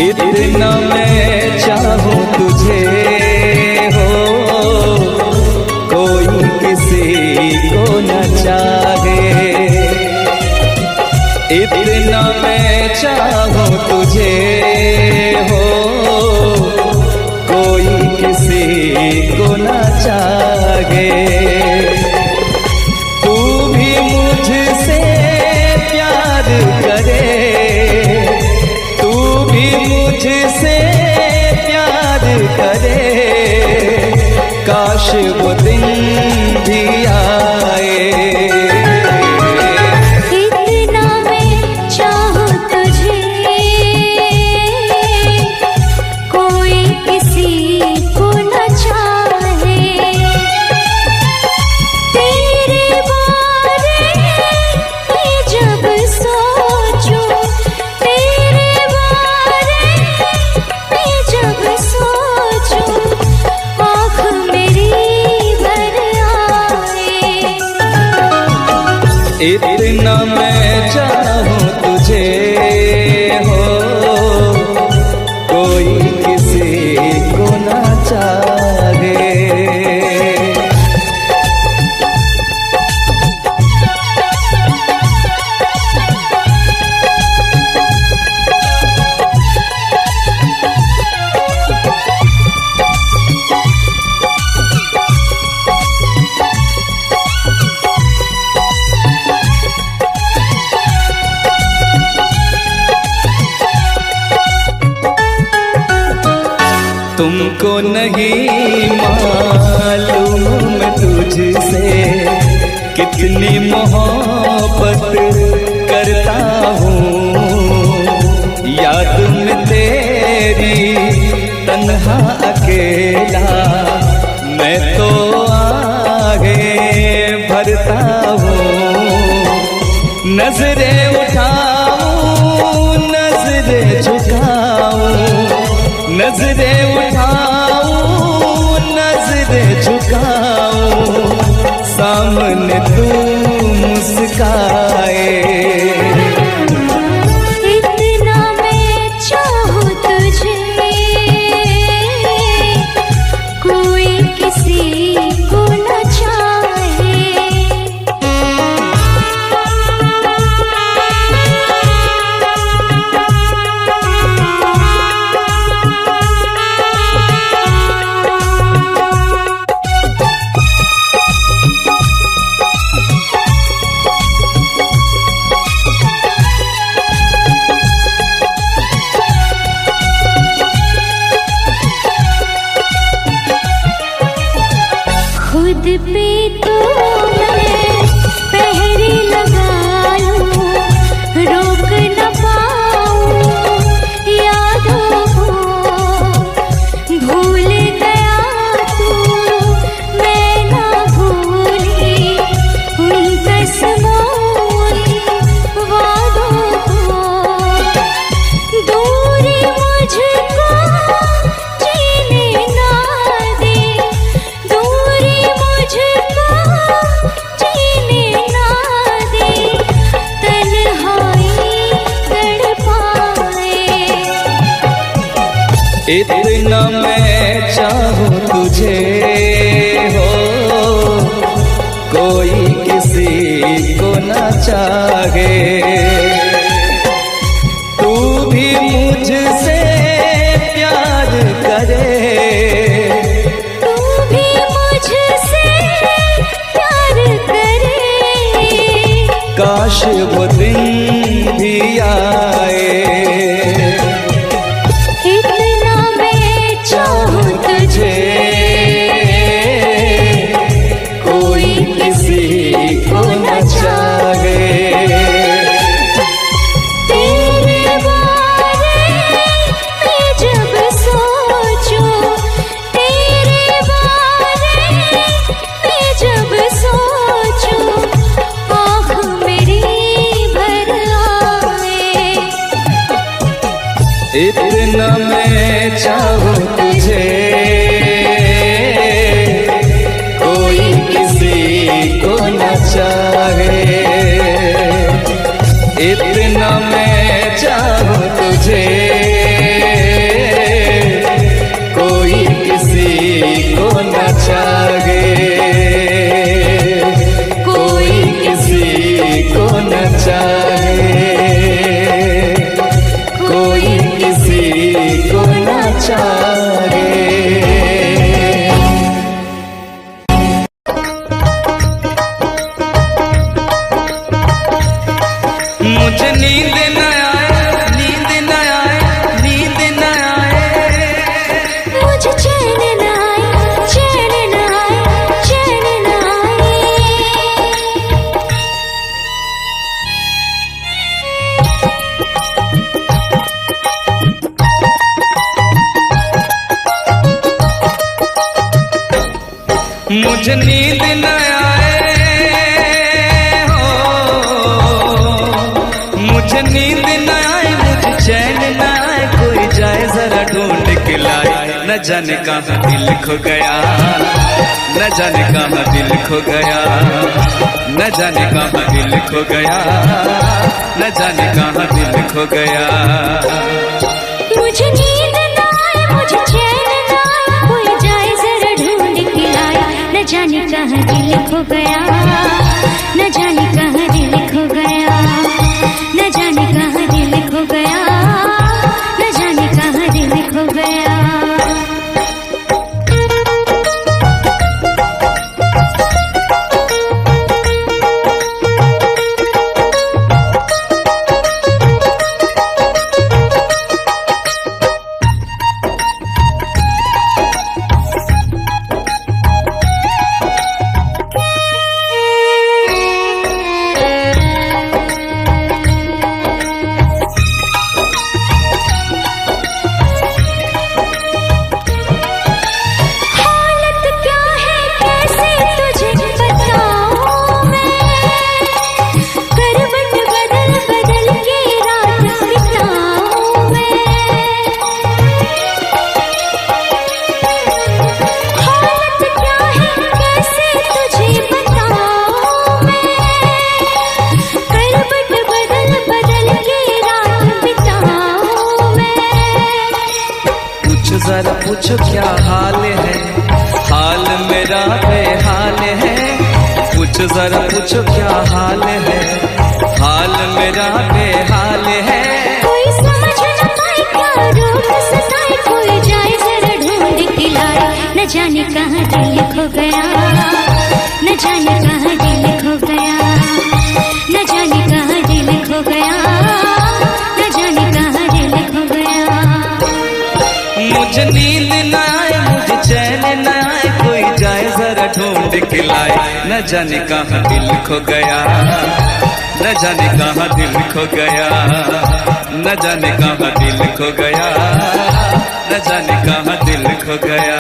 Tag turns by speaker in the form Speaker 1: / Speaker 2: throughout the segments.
Speaker 1: इतना मैं चाहूं तुझे हो, कोई किसी को न चाहे। इतना मैं चाहूं तुझे हो, कोई किसी को न चाहे। तू भी मुझसे प्यार करे, मुझसे प्यार करे, काश वो दिन भी आए।
Speaker 2: इतना मैं चाहूं तुझे, कोई किसी को न चाहे। तेरे बारे में जब सोचूं,
Speaker 1: इतना मैं चाहूं तुझे हो, कोई किसी को ना चाहे। तुमको नहीं मालूम मैं तुझसे कितनी मोहब्बत करता हूँ। याद में तेरी तन्हा अकेला मैं तो आगे भरता हूँ। नजरें उठाऊं, नजरें झुकाऊं, नजरें उठाऊं, नजरें झुकाऊं, सामने तू मुस्काए।
Speaker 2: इतना मैं चाहूं तुझे, कोई किसी को न चाहे। खुद पे तो मैं पहरे लगा लूं, रोक न पाऊं यादों को। भूल गया तू, मैं ना भूली उन कसमों वादों को। दूरी मुझको जीने ना दे, दूरी मुझको जीने ना दे, तन्हाई तड़पाए।
Speaker 1: इतना मैं चाहूं तुझे हो, कोई किसी को ना चाहे। तू भी मुझसे प्यार करे,
Speaker 2: तू भी मुझसे प्यार करे,
Speaker 1: काश वो दिन भी आए।
Speaker 2: इतना मैं चाहूं तुझे,
Speaker 1: कोई किसी को न चाहे।
Speaker 2: तेरे बारे में जब सोचूं, तेरे बारे में जब सोचूं, आँख मेरी भर आए।
Speaker 1: इतना मैं चाहूं तुझे, कोई किसी को न चाहे। इतना मैं चाहूं तुझे। जाने कहाँ दिल खो गया, न जाने कहाँ दिल खो गया, न जाने कहाँ दिल खो गया, न जाने कहाँ दिल खो गया।
Speaker 2: मुझे नींद ना आए, मुझे चैन ना आए, कोई जाए जरा ढूंढ के लाए, न जाने कहाँ दिल खो गया, न जाने कहाँ दिल खो गया, न जाने कहाँ दिल खो गया, न जाने कहाँ दिल खो गया।
Speaker 1: जरा पूछो क्या हाल है, हाल मेरा बेहाल है। पूछो जरा पूछो क्या हाल है, हाल मेरा बेहाल है।
Speaker 2: कोई समझ न पाए क्या रोग सताए, कोई जाए जरा ढूंढ के लाए, न जाने कहाँ दिल खो गया, न जाने कहाँ दिल खो गया, न जाने कहाँ दिल खो गया, न जाने कहाँ दिल खो गया।
Speaker 1: मुझे नींद न आए, मुझे चैन न आए, कोई जाए जरा ढूंढ के लाए, न जाने कहाँ दिल खो गया, न जाने कहाँ दिल खो गया, न जाने कहाँ दिल खो गया, न जाने कहाँ दिल खो गया।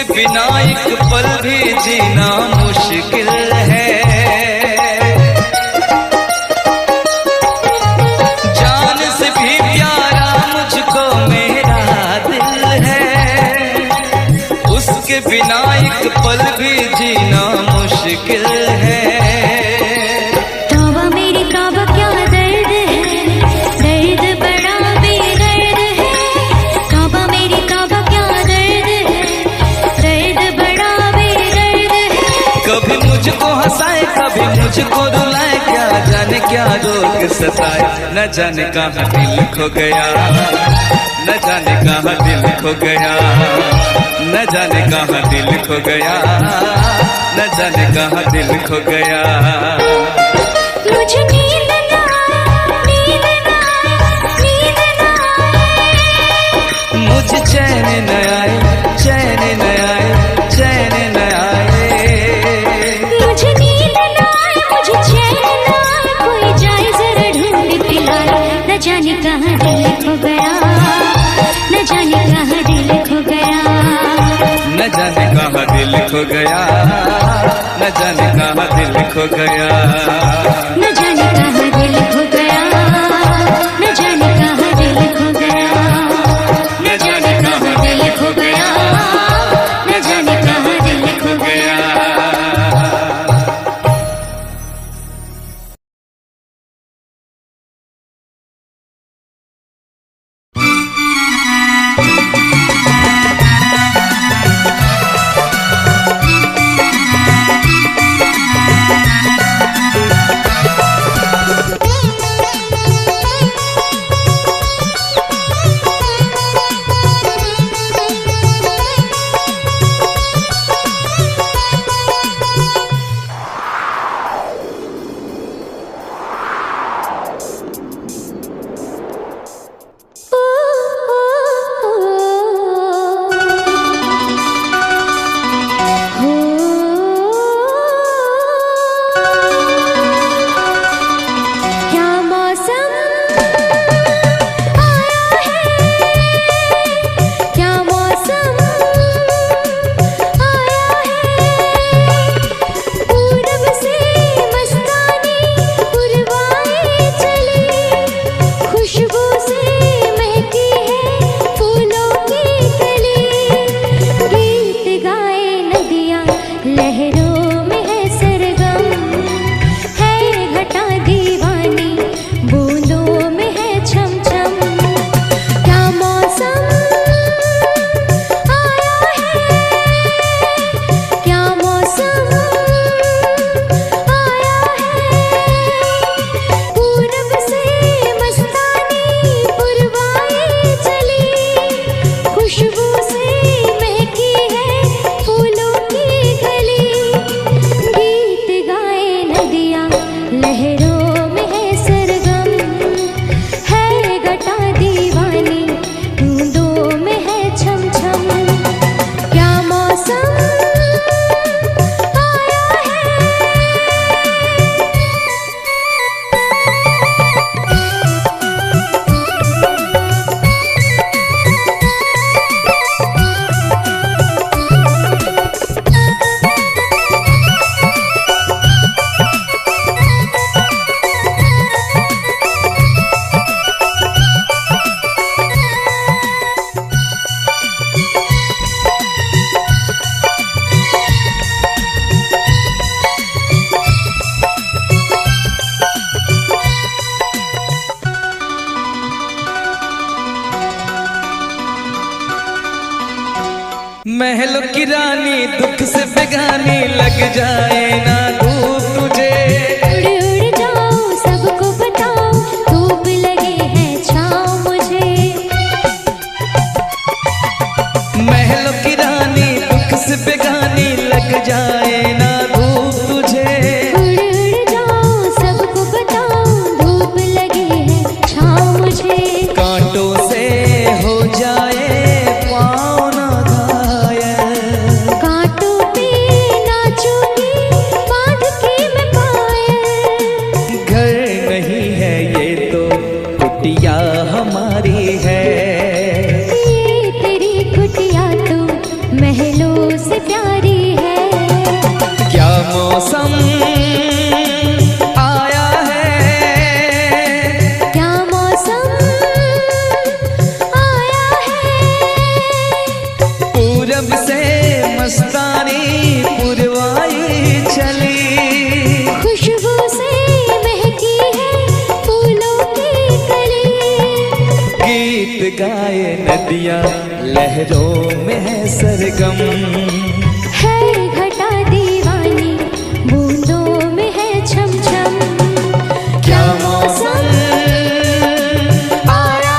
Speaker 1: बिना एक पल भी जीना मुश्किल है। जान से भी प्यारा मुझको मेरा दिल है, उसके बिना एक पल भी जीना मुश्किल है।
Speaker 2: तौबा मेरी तौबा क्या दर्द है, दर्द बड़ा बेदर्द है। तौबा मेरी तौबा क्या दर्द है, दर्द बड़ा बेदर्द है।
Speaker 1: कभी मुझको हंसाए कभी मुझको रुलाए, क्या जाने क्या रोग सताए। न जाने कहाँ दिल खो गया, न जाने कहाँ दिल खो गया, न जाने कहाँ दिल खो गया, न जाने कहाँ दिल खो गया।
Speaker 2: मुझे नींद ना आए, नींद ना आए, नींद ना आए।
Speaker 1: मुझे चैन न आए, चैन न आए, चैन न आए।
Speaker 2: मुझे नींद ना आए, मुझे चैन ना आए, कोई जाए जरा ढूंढ के लाए। न जाने कहाँ दिल खो गया, न जाने कहाँ दिल खो गया,
Speaker 1: न जाने कहाँ दिल खो गया, न जाने कहाँ दिल खो गया,
Speaker 2: न जाने कहाँ दिल खो गया, न जाने कहाँ दिल खो गया, न जाने कहाँ दिल खो गया, न जाने कहाँ दिल खो गया।
Speaker 1: महलों की रानी दुख से बेगानी लग जाए ना धूप तुझे।
Speaker 2: उड़ उड़ जाओ सबको बताओ धूप लगी है छाँव मुझे।
Speaker 1: महलों की रानी दुख से बेगानी लग जाए ना धूप तुझे।
Speaker 2: उड़ उड़ जाओ सबको बताओ धूप लगी है छाँव मुझे।
Speaker 1: कांटों से हो जाए पाँव ना घायल,
Speaker 2: कांटों पे नाचूंगी बांध के मैं पायल।
Speaker 1: घर नहीं है ये तो कुटिया हमारी है।
Speaker 2: ये तेरी कुटिया तो महलों से प्यारी है।
Speaker 1: क्या मौसम आया है,
Speaker 2: क्या मौसम आया है।
Speaker 1: पूरब से मस्तानी पुरवाई चली।
Speaker 2: खुशबू से महकी है फूलों की कली।
Speaker 1: गीत गाए नदियाँ लहरों में है सरगम।
Speaker 2: है घटा दीवानी बूंदों में है छम छम।
Speaker 1: क्या मौसम आया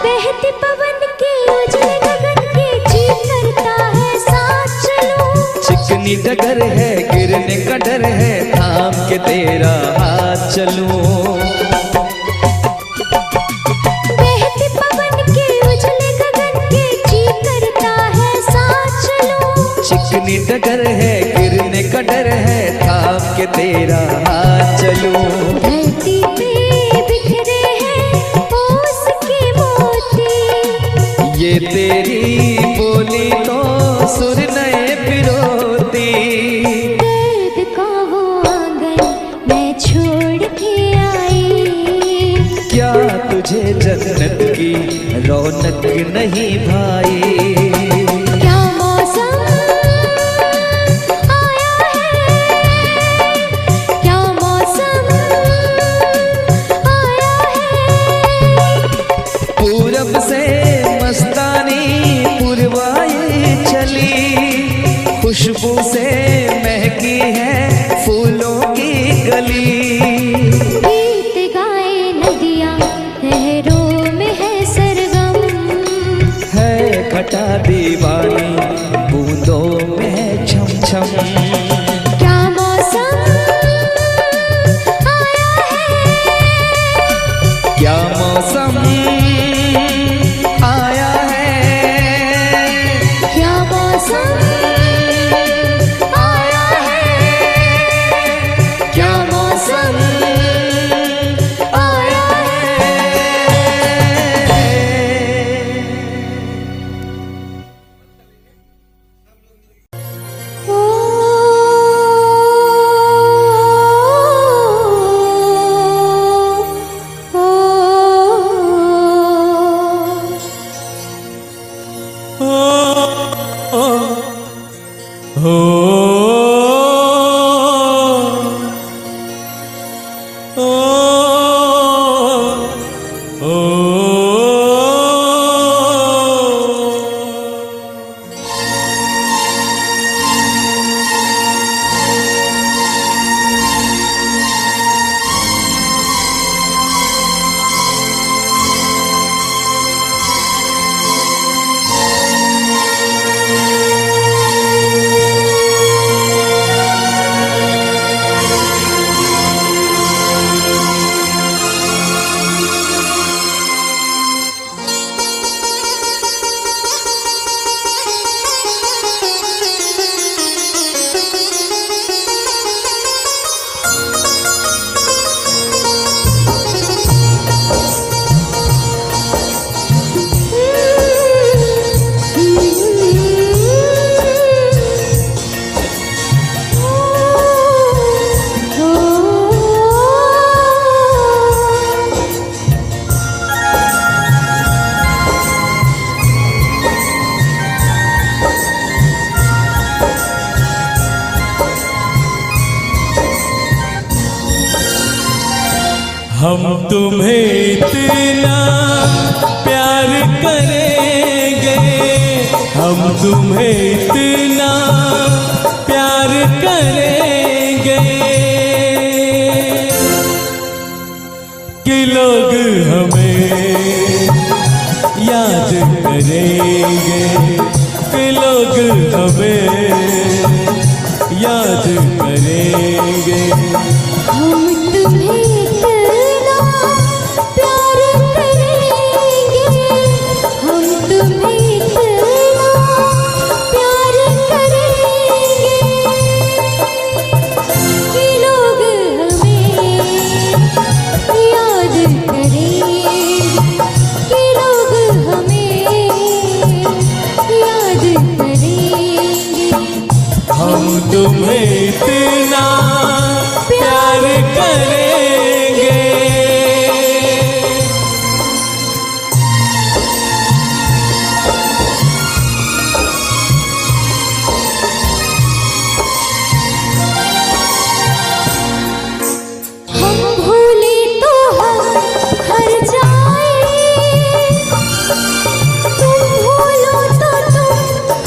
Speaker 2: बहते पवन के उजले गगन के जी करता है साथ चलूं।
Speaker 1: चिकनी डगर है गिरने का डर है थाम के तेरा हाथ चलूं।
Speaker 2: बहते पवन के उजले गगन के जी करता है साथ चलूं।
Speaker 1: चिकनी डगर है गिरने का डर है थाम के तेरा हाथ चलूं।
Speaker 2: धरती पे बिखरे हैं ओस के मोती।
Speaker 1: ये तेरी बोली तो सुर नए पिरोती।
Speaker 2: दर्द का वो आंगन मैं छोड़ के आई।
Speaker 1: क्या तुझे जन्नत की रौनक नहीं भाई।
Speaker 2: क्या मौसम आया है। क्या मौसम आया है।
Speaker 1: पूरब से मस्तानी पुरवाई चली। खुशबू से महकी है फूलों की गली।
Speaker 2: गीत गाए नदियाँ लहरों में है सरगम।
Speaker 1: है घटा दीवानी बूंदों में है छम छम।
Speaker 2: क्या मौसम आया है।
Speaker 1: क्या मौसम आया है।
Speaker 2: क्या मौसम आया है।
Speaker 1: क्या मौसम आया है।
Speaker 2: ओ
Speaker 3: हम तुम्हें इतना प्यार करेंगे, हम तुम्हें इतना प्यार करेंगे कि लोग हमें याद करेंगे, कि लोग हमें याद करेंगे।
Speaker 2: हम तुम्हें इतना प्यार करेंगे, हम तुम्हें इतना प्यार करेंगे कि लोग हमें याद करेंगे, कि लोग हमें याद करेंगे।
Speaker 3: हम तुम्हें इतना प्यार करेंगे।
Speaker 2: हम भूले तो हम हर जाए, तुम भूलो तो तुम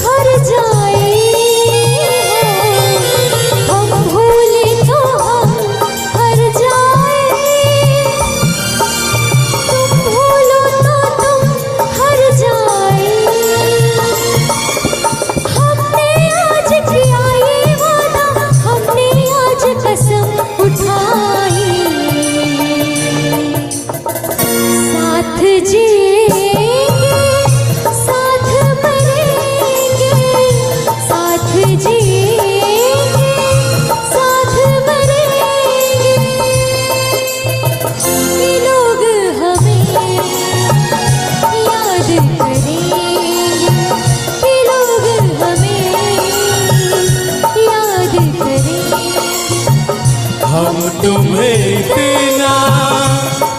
Speaker 2: हर जाए। हम भूले तो हम हर जाए, तुम भूलो तो तुम हर जाए। हमने आज किया ये वादा, हमने आज कसम उठाई, साथ जिएंगे साथ मरेंगे, साथ जिएंगे साथ मरेंगे कि लोग हमें याद करेंगे, कि लोग हमें याद करेंगे।
Speaker 3: हम तुम्हें इतना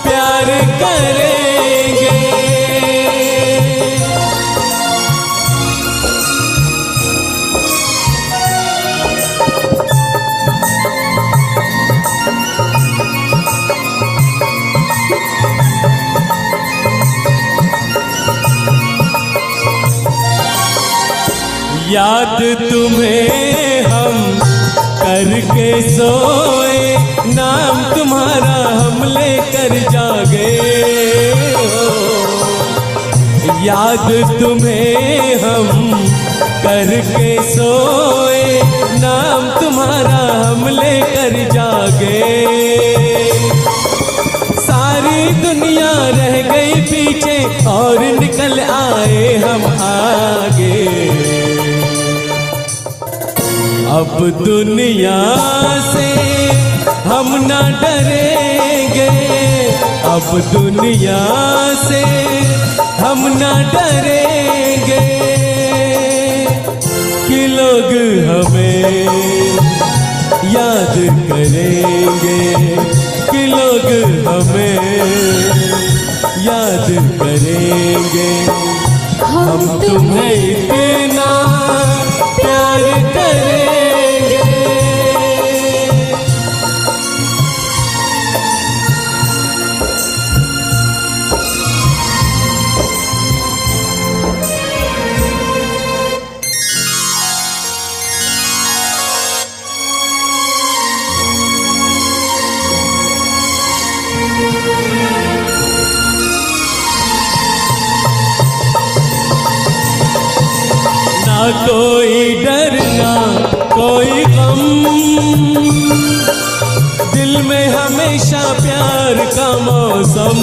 Speaker 3: प्यार करेंगे। याद तुम्हें हम करके सोए, नाम तुम्हारा हम लेकर जागे हो। याद तुम्हें हम करके सोए, नाम तुम्हारा हम लेकर जागे। सारी दुनिया रह गई पीछे और निकल आए हम आगे। अब दुनिया से हम ना डरेंगे, अब दुनिया से हम ना डरेंगे कि लोग हमें याद करेंगे, कि लोग हमें याद करेंगे। हम तुम्हें इतना प्यार करेंगे। ना कोई डर ना कोई गम, दिल में हमेशा प्यार का मौसम।